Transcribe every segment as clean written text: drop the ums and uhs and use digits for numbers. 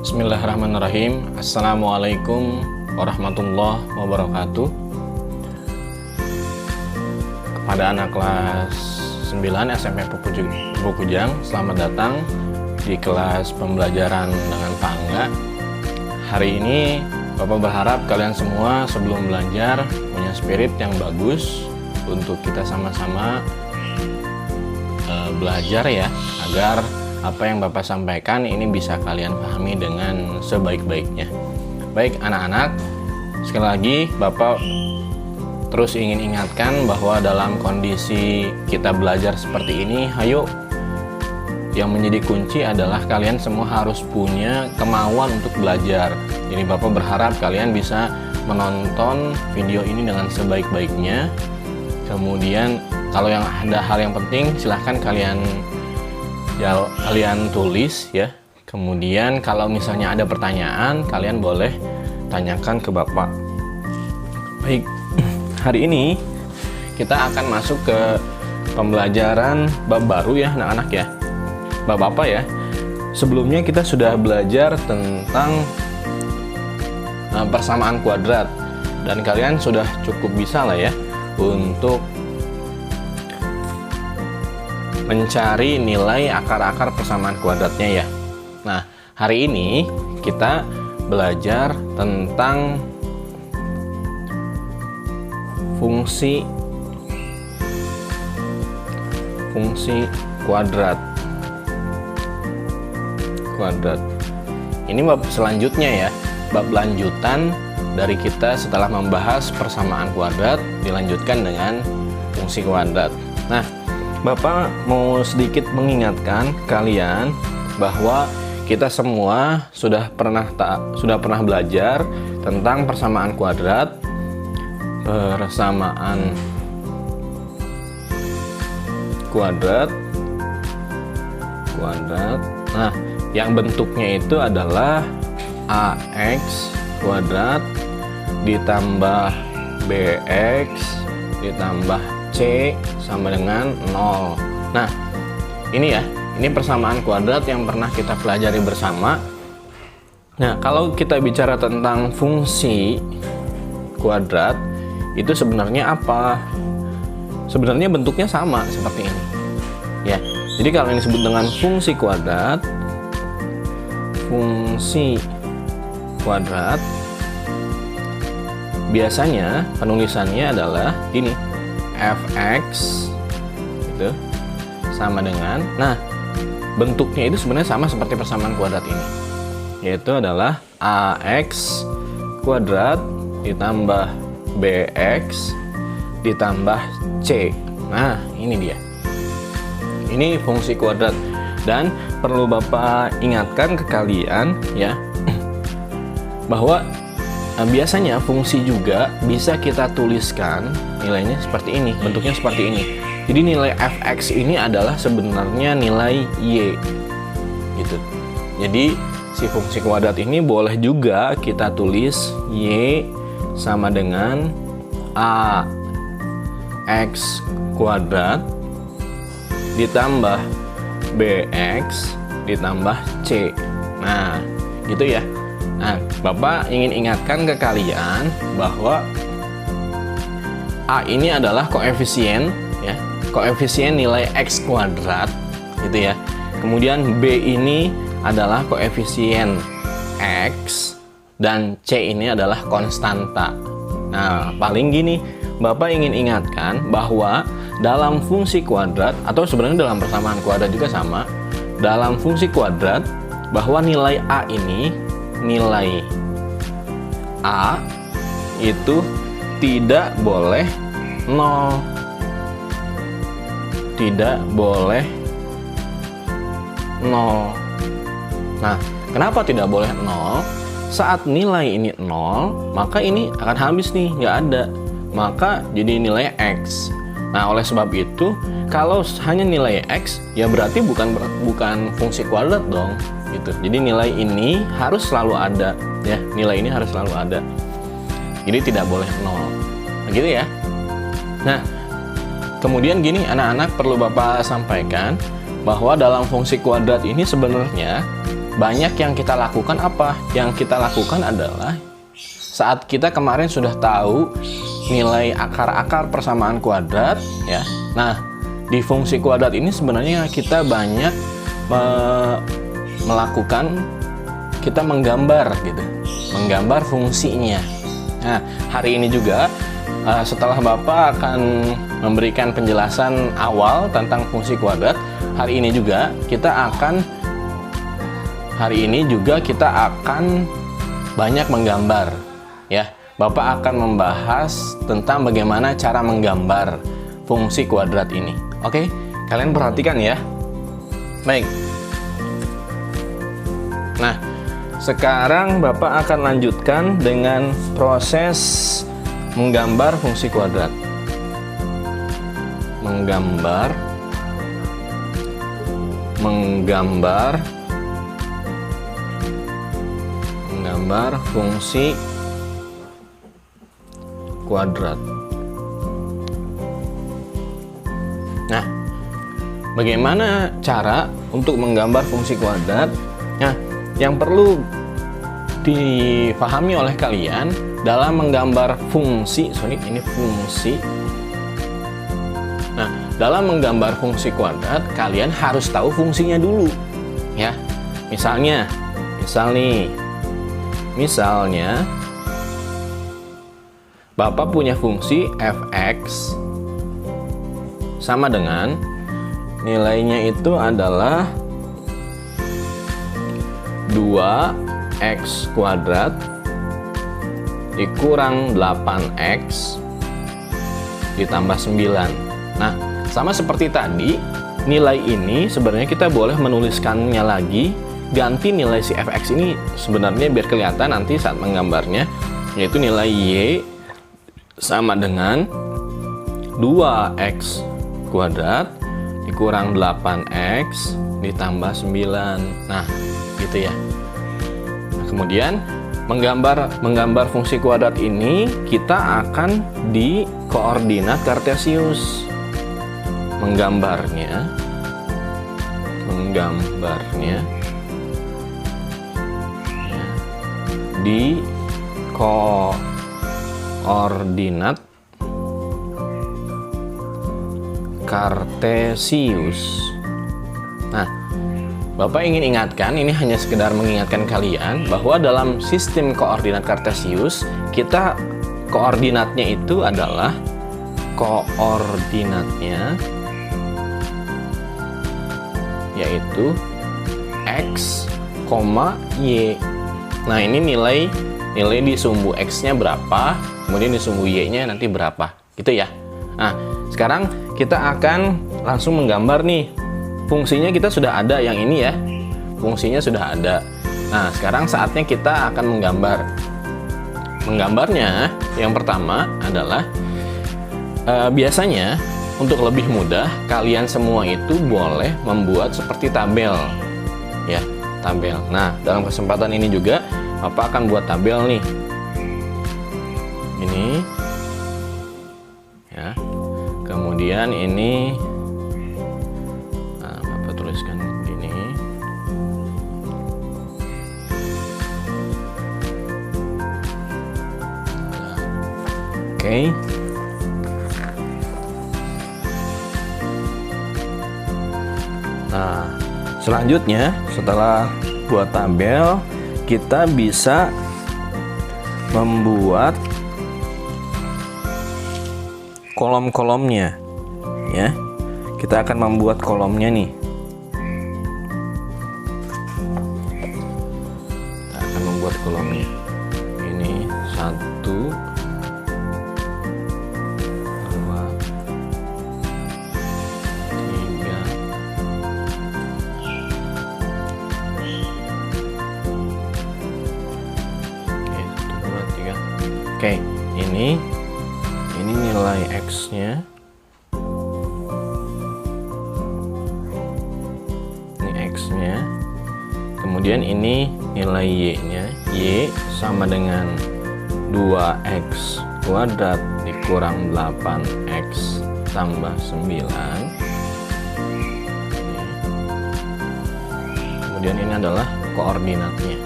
Bismillahirrahmanirrahim. Assalamualaikum warahmatullahi wabarakatuh. Kepada anak kelas 9 SMP Pupukujang, selamat datang di kelas pembelajaran dengan Pangga. Hari ini Bapak berharap kalian semua sebelum belajar punya spirit yang bagus untuk kita sama-sama belajar ya, agar apa yang Bapak sampaikan ini bisa kalian pahami dengan sebaik-baiknya. Baik anak-anak, sekali lagi Bapak terus ingin ingatkan bahwa dalam kondisi kita belajar seperti ini, ayo, yang menjadi kunci adalah kalian semua harus punya kemauan untuk belajar. Jadi Bapak berharap kalian bisa menonton video ini dengan sebaik-baiknya. Kemudian kalau yang ada hal yang penting silahkan kalian tulis ya. Kemudian kalau misalnya ada pertanyaan, kalian boleh tanyakan ke Bapak. Baik, hari ini kita akan masuk ke pembelajaran bab baru ya anak-anak ya. Bab apa ya? Sebelumnya kita sudah belajar tentang persamaan kuadrat, dan kalian sudah cukup bisa lah ya untuk mencari nilai akar-akar persamaan kuadratnya ya. Nah, hari ini kita belajar tentang fungsi kuadrat. Ini bab selanjutnya ya, bab lanjutan dari kita setelah membahas persamaan kuadrat, dilanjutkan dengan fungsi kuadrat. Nah, Bapak mau sedikit mengingatkan kalian bahwa kita semua sudah pernah belajar tentang persamaan kuadrat. Nah, yang bentuknya itu adalah AX kuadrat ditambah BX ditambah C sama dengan 0. Nah, ini ya, ini persamaan kuadrat yang pernah kita pelajari bersama. Nah, kalau kita bicara tentang fungsi kuadrat, itu sebenarnya apa? Sebenarnya bentuknya sama seperti ini. Ya, jadi kalau ini disebut dengan fungsi kuadrat, biasanya penulisannya adalah ini. Fx itu sama dengan, nah bentuknya itu sebenarnya sama seperti persamaan kuadrat ini, yaitu adalah AX kuadrat ditambah BX ditambah C. Nah, ini dia, ini fungsi kuadrat. Dan perlu Bapak ingatkan ke kalian ya, bahwa biasanya fungsi juga bisa kita tuliskan nilainya seperti ini, bentuknya seperti ini. Jadi nilai fx ini adalah sebenarnya nilai y gitu. Jadi si fungsi kuadrat ini boleh juga kita tulis y sama dengan ax kuadrat ditambah bx ditambah c. Nah, gitu ya. Nah, Bapak ingin ingatkan ke kalian bahwa A ini adalah koefisien ya, koefisien nilai X kuadrat gitu ya. Kemudian B ini adalah koefisien X dan C ini adalah konstanta. Nah, paling gini, Bapak ingin ingatkan bahwa dalam fungsi kuadrat, atau sebenarnya dalam persamaan kuadrat juga sama, dalam fungsi kuadrat bahwa nilai A ini, nilai A itu tidak boleh 0. Tidak boleh 0. Nah, kenapa tidak boleh 0? Saat nilai ini 0, maka ini akan habis nih, nggak ada. Maka jadi nilai X. Nah, oleh sebab itu, kalau hanya nilai X, ya berarti bukan fungsi kuadrat dong. Gitu. Jadi nilai ini harus selalu ada ya, nilai ini harus selalu ada. Jadi tidak boleh 0. Begitu ya. Nah, kemudian gini anak-anak, perlu Bapak sampaikan bahwa dalam fungsi kuadrat ini sebenarnya banyak yang kita lakukan apa? Yang kita lakukan adalah saat kita kemarin sudah tahu nilai akar-akar persamaan kuadrat, ya. Nah, di fungsi kuadrat ini sebenarnya kita banyak kita menggambar gitu, menggambar fungsinya. Nah, hari ini juga setelah Bapak akan memberikan penjelasan awal tentang fungsi kuadrat, hari ini juga kita akan banyak menggambar, ya. Bapak akan membahas tentang bagaimana cara menggambar fungsi kuadrat ini. Oke, kalian perhatikan ya. Baik. Nah, sekarang Bapak akan lanjutkan dengan proses menggambar fungsi kuadrat. Menggambar fungsi kuadrat. Nah, bagaimana cara untuk menggambar fungsi kuadrat? Nah, yang perlu difahami oleh kalian dalam menggambar fungsi, Nah, dalam menggambar fungsi kuadrat, kalian harus tahu fungsinya dulu, ya. Misalnya Bapak punya fungsi fx sama dengan nilainya itu adalah 2x kuadrat dikurang 8x ditambah 9. Nah, sama seperti tadi, nilai ini sebenarnya kita boleh menuliskannya lagi, ganti nilai si fx ini sebenarnya biar kelihatan nanti saat menggambarnya, yaitu nilai y sama dengan 2x kuadrat dikurang 8x ditambah 9. Nah, gitu ya. Nah, kemudian menggambar fungsi kuadrat ini kita akan di koordinat kartesius. Menggambarnya di koordinat kartesius. Nah, Bapak ingin ingatkan, ini hanya sekedar mengingatkan kalian bahwa dalam sistem koordinat kartesius kita koordinatnya itu adalah yaitu x, y. Nah, ini nilai di sumbu x-nya berapa, kemudian di sumbu y-nya nanti berapa, gitu ya. Nah, sekarang kita akan langsung menggambar nih. Fungsinya kita sudah ada, yang ini ya. Fungsinya sudah ada. Nah, sekarang saatnya kita akan menggambar. Menggambarnya, yang pertama adalah biasanya untuk lebih mudah, kalian semua itu boleh membuat seperti tabel, ya, tabel. Nah, dalam kesempatan ini juga Bapak akan buat tabel nih. Ini, ya. Kemudian ini, nah, Bapak tuliskan gini. Oke. Nah, selanjutnya setelah buat tabel, kita bisa membuat kolom-kolomnya, ya. Kita akan membuat kolomnya nih. Kita akan membuat kolomnya. Ini 1, 2, 3. Oke, ini nilai x-nya. Ini x-nya. Kemudian ini nilai y-nya. Y sama dengan 2x kuadrat dikurang 8x tambah 9. Kemudian ini adalah koordinatnya.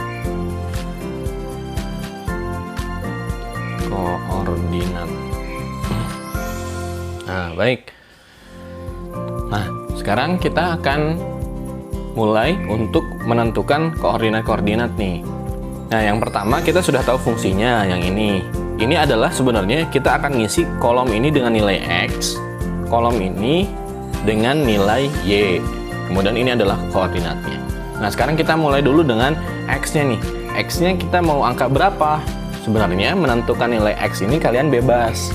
Koordinat. Nah, baik. Nah, sekarang kita akan mulai untuk menentukan koordinat-koordinat nih. Nah, yang pertama kita sudah tahu fungsinya yang ini. Ini adalah sebenarnya kita akan ngisi kolom ini dengan nilai X, kolom ini dengan nilai Y. Kemudian ini adalah koordinatnya. Nah, sekarang kita mulai dulu dengan X-nya nih. X-nya kita mau angka berapa? Sebenarnya menentukan nilai X ini kalian bebas.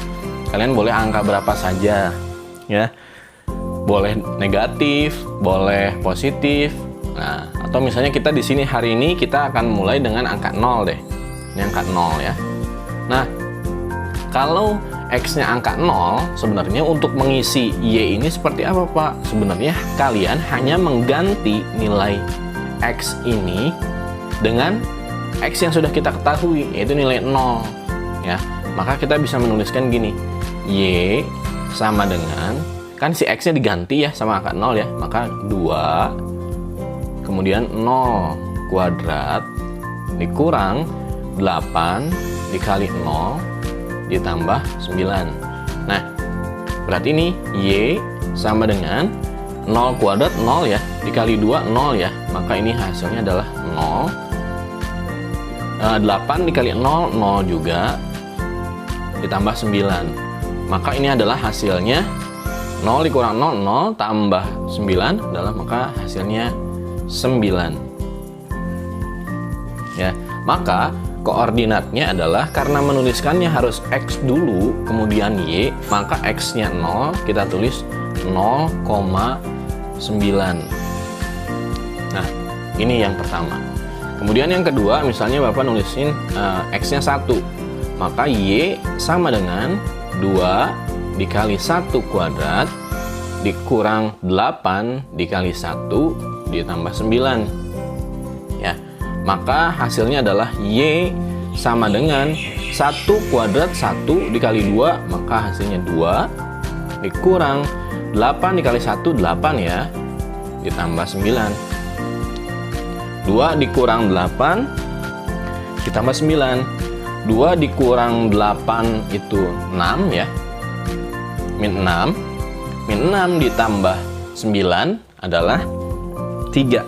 Kalian boleh angka berapa saja, ya. Boleh negatif, boleh positif. Nah, atau misalnya kita di sini hari ini kita akan mulai dengan angka 0 deh. Ini angka 0 ya. Nah, kalau X-nya angka 0, sebenarnya untuk mengisi Y ini seperti apa, Pak? Sebenarnya kalian hanya mengganti nilai X ini dengan X yang sudah kita ketahui, yaitu nilai 0 ya. Maka kita bisa menuliskan gini, Y sama dengan, kan si X-nya diganti ya sama angka 0 ya, maka 2 kemudian 0 kuadrat dikurang 8 dikali 0 ditambah 9. Nah, berarti ini Y sama dengan 0 kuadrat 0 ya, dikali 2 0 ya, maka ini hasilnya adalah 0. 8 dikali 0 0 juga ditambah 9. Maka ini adalah hasilnya 0 dikurang 0 0 tambah 9 adalah maka hasilnya 9. Ya, maka koordinatnya adalah karena menuliskannya harus X dulu kemudian Y, maka X-nya 0 kita tulis 0,9. Nah, ini yang pertama. Kemudian yang kedua, misalnya Bapak nulisin X-nya 1, maka Y sama dengan 2 dikali 1 kuadrat dikurang 8 dikali 1 ditambah 9 ya. Maka hasilnya adalah Y sama dengan 1 kuadrat 1 dikali 2, maka hasilnya 2 dikurang 8 dikali 1 8 ya, ditambah 9. 2 dikurang 8 ditambah 9. 2 dikurang 8 itu 6 ya, min 6. Min 6 ditambah 9 adalah 3.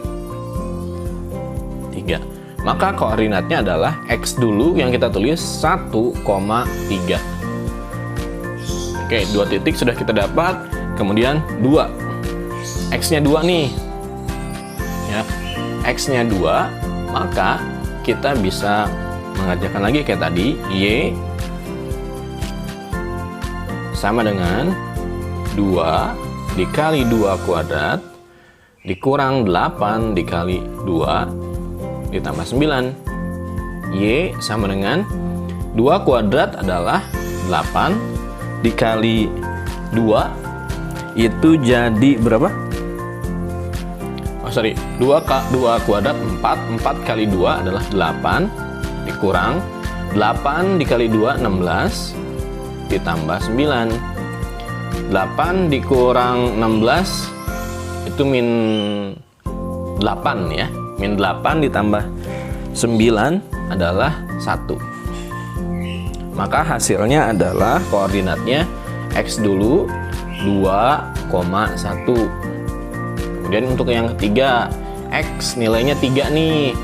Maka koordinatnya adalah X dulu yang kita tulis 1,3. Oke, 2 titik sudah kita dapat. Kemudian 2. X-nya 2 nih. Ya. X-nya 2, maka kita bisa mengerjakan lagi kayak tadi. Y sama dengan 2 dikali 2 kuadrat dikurang 8 dikali 2 ditambah 9. Y sama dengan 2 kuadrat adalah 8 dikali 2 itu jadi berapa? 2 kuadrat 4 kali 2 adalah 8 dikurang 8 dikali 2 16 ditambah 9. 8 dikurang 16 itu min 8 ya. Min 8 ditambah 9 adalah 1. Maka hasilnya adalah koordinatnya X dulu 2,1. Kemudian untuk yang ketiga, X nilainya 3 nih.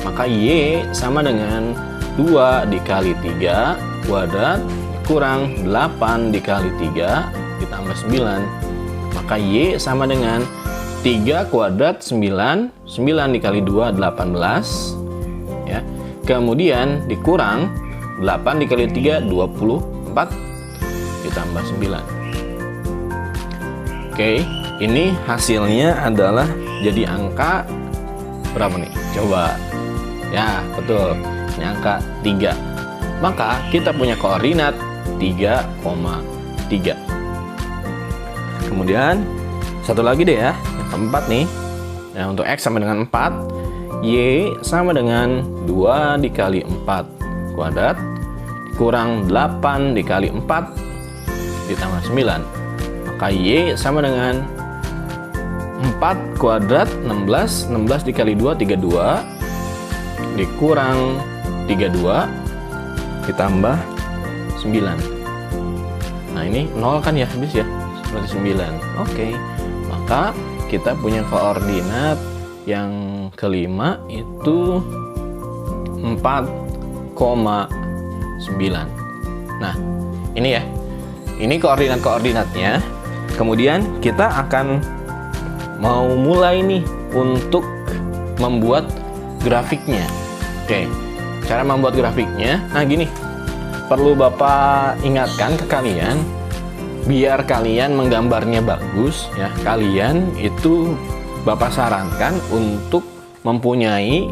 Maka Y sama dengan 2 dikali 3 kuadrat kurang 8 dikali 3 ditambah 9. Maka Y sama dengan 3 kuadrat 9 dikali 2 18 ya. Kemudian dikurang 8 dikali 3 24 ditambah 9. Oke, ini hasilnya adalah jadi angka berapa nih? Coba. Ya, betul. Ini angka 3. Maka kita punya koordinat 3,3. Kemudian satu lagi deh ya, yang keempat nih. Nah, untuk X sama dengan 4, Y sama dengan 2 dikali 4 kuadrat kurang 8 dikali 4 ditambah 9. Maka Y sama dengan 4 kuadrat 16, 16 dikali 2, 32, dikurang 32, ditambah 9. Nah ini 0 kan ya, habis ya, berarti 9. Oke, maka kita punya koordinat yang kelima itu 4,9. Nah ini ya, ini koordinat-koordinatnya. Kemudian kita akan mau mulai nih untuk membuat grafiknya. Oke, cara membuat grafiknya, nah gini, perlu Bapak ingatkan ke kalian, biar kalian menggambarnya bagus ya, kalian itu Bapak sarankan untuk mempunyai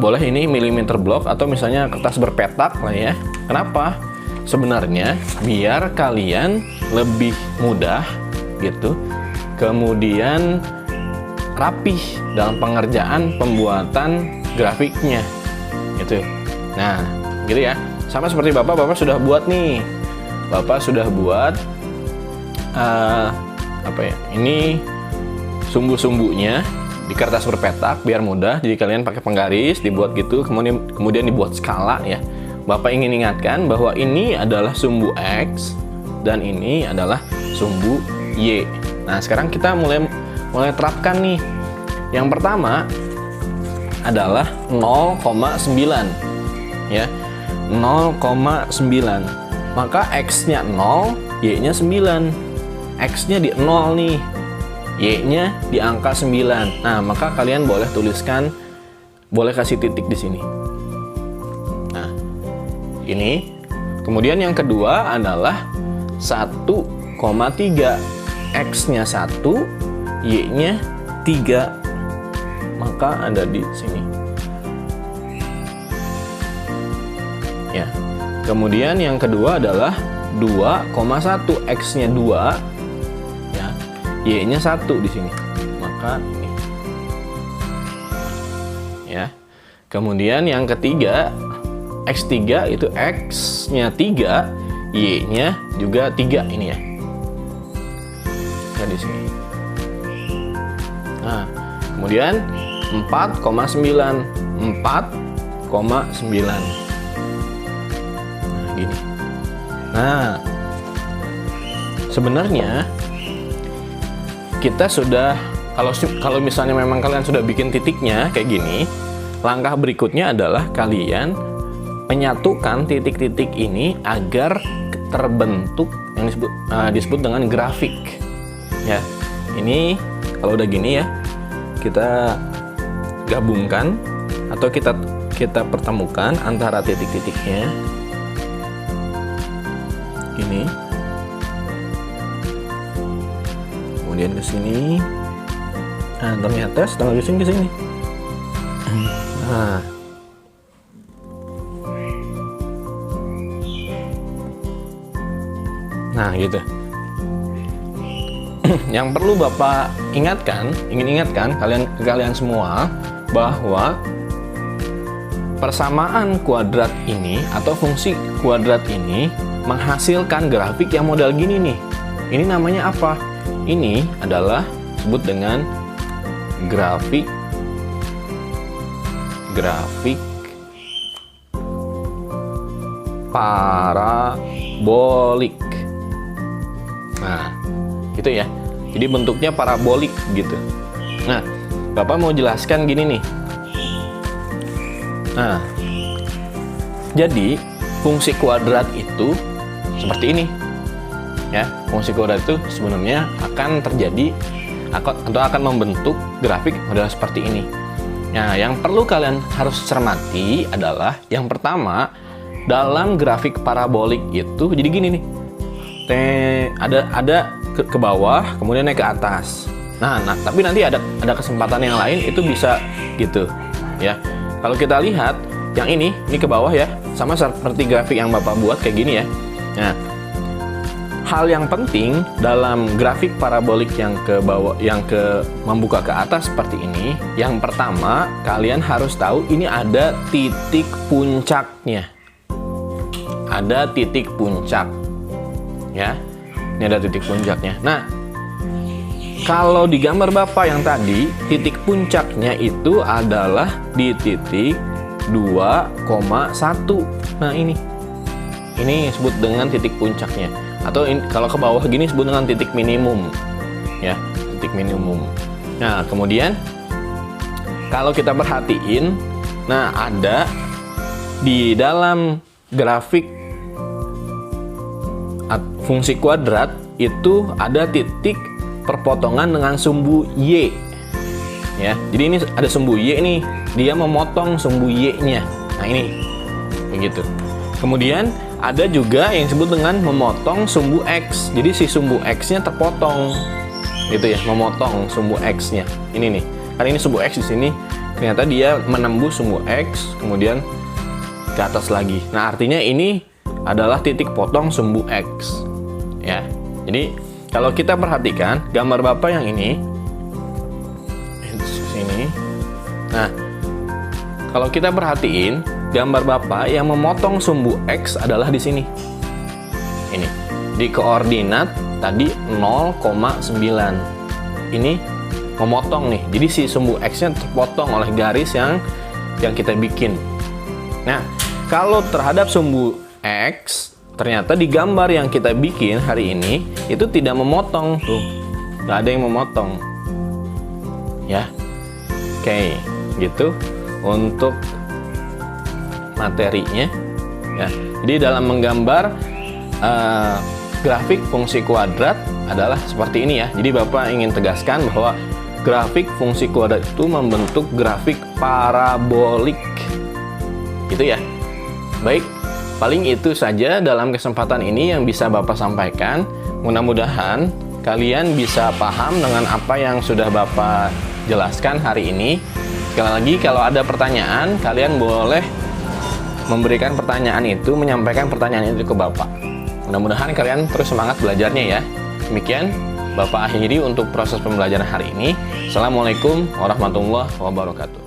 boleh ini milimeter block atau misalnya kertas berpetak lah ya. Kenapa? Sebenarnya biar kalian lebih mudah gitu, kemudian rapih dalam pengerjaan pembuatan grafiknya gitu. Nah gitu ya, sama seperti Bapak sudah buat nih, Bapak sudah buat apa ya, ini sumbu-sumbunya di kertas berpetak biar mudah, jadi kalian pakai penggaris dibuat gitu, kemudian dibuat skala ya. Bapak ingin ingatkan bahwa ini adalah sumbu X dan ini adalah sumbu Y. Nah sekarang kita mulai terapkan nih. Yang pertama adalah 0,9 ya, 0,9. Maka X-nya 0, Y-nya 9. X-nya di 0 nih, Y-nya di angka 9. Nah maka kalian boleh tuliskan, boleh kasih titik di sini. Nah ini. Kemudian yang kedua adalah 1,3. X-nya 1, Y-nya 3. Maka ada di sini. Ya. Kemudian yang kedua adalah 2,1. X-nya 2, ya. Y-nya 1 di sini. Maka ini. Ya. Kemudian yang ketiga, X3 itu X-nya 3, Y-nya juga 3 ini ya. Di sini. Nah, kemudian 4,9. 4,9. Nah, gini. Nah, sebenarnya kita sudah, kalau misalnya memang kalian sudah bikin titiknya kayak gini, langkah berikutnya adalah kalian menyatukan titik-titik ini agar terbentuk yang disebut dengan grafik. Ya, ini kalau udah gini ya, kita gabungkan atau kita pertemukan antara titik-titiknya. Gini. Kemudian ke sini. Nah, ternyata setelah ke sini. Nah. Nah, gitu. Yang perlu Bapak ingin ingatkan kalian semua bahwa persamaan kuadrat ini atau fungsi kuadrat ini menghasilkan grafik yang model gini nih. Ini namanya apa? Ini adalah disebut dengan grafik parabolik. Nah, gitu ya. Jadi bentuknya parabolik gitu. Nah, Bapak mau jelaskan gini nih. Nah, jadi fungsi kuadrat itu seperti ini. Ya, fungsi kuadrat itu sebenarnya akan terjadi atau akan membentuk grafik model seperti ini. Nah, yang perlu kalian harus cermati adalah yang pertama, dalam grafik parabolik itu jadi gini nih. Ada ke bawah, kemudian naik ke atas. Nah, tapi nanti ada kesempatan yang lain itu bisa gitu, ya. Kalau kita lihat yang ini ke bawah ya, sama seperti grafik yang Bapak buat kayak gini ya. Nah, hal yang penting dalam grafik parabolik yang ke bawah, yang membuka ke atas seperti ini, yang pertama kalian harus tahu ini ada titik puncaknya. Ada titik puncak, ya. Ini ada titik puncaknya. Nah, Kalau di gambar Bapak yang tadi, titik puncaknya itu adalah di titik 2,1. Nah, ini disebut dengan titik puncaknya. Atau kalau ke bawah gini disebut dengan titik minimum. Ya, titik minimum. Nah, kemudian kalau kita perhatiin, nah ada di dalam grafik fungsi kuadrat itu ada titik perpotongan dengan sumbu Y. Ya, jadi ini ada sumbu Y nih, dia memotong sumbu Y-nya. Nah, ini begitu. Kemudian ada juga yang disebut dengan memotong sumbu X. Jadi si sumbu X-nya terpotong. Gitu ya, memotong sumbu X-nya. Ini nih. Kan ini sumbu X di sini, ternyata dia menembus sumbu X, kemudian ke atas lagi. Nah, artinya ini adalah titik potong sumbu X. Ya. Jadi kalau kita perhatikan gambar Bapak yang ini, sini. Nah, kalau kita perhatiin gambar Bapak yang memotong sumbu X adalah di sini. Ini di koordinat tadi 0,9. Ini memotong nih. Jadi si sumbu X-nya terpotong oleh garis yang kita bikin. Nah, kalau terhadap sumbu X, ternyata di gambar yang kita bikin hari ini itu tidak memotong tuh, nggak ada yang memotong. Ya, oke, gitu untuk materinya. Ya, jadi dalam menggambar grafik fungsi kuadrat adalah seperti ini ya. Jadi Bapak ingin tegaskan bahwa grafik fungsi kuadrat itu membentuk grafik parabolik, gitu ya. Baik. Paling itu saja dalam kesempatan ini yang bisa Bapak sampaikan. Mudah-mudahan kalian bisa paham dengan apa yang sudah Bapak jelaskan hari ini. Sekali lagi, kalau ada pertanyaan, kalian boleh memberikan pertanyaan itu, menyampaikan pertanyaan itu ke Bapak. Mudah-mudahan kalian terus semangat belajarnya ya. Demikian Bapak akhiri untuk proses pembelajaran hari ini. Assalamualaikum warahmatullahi wabarakatuh.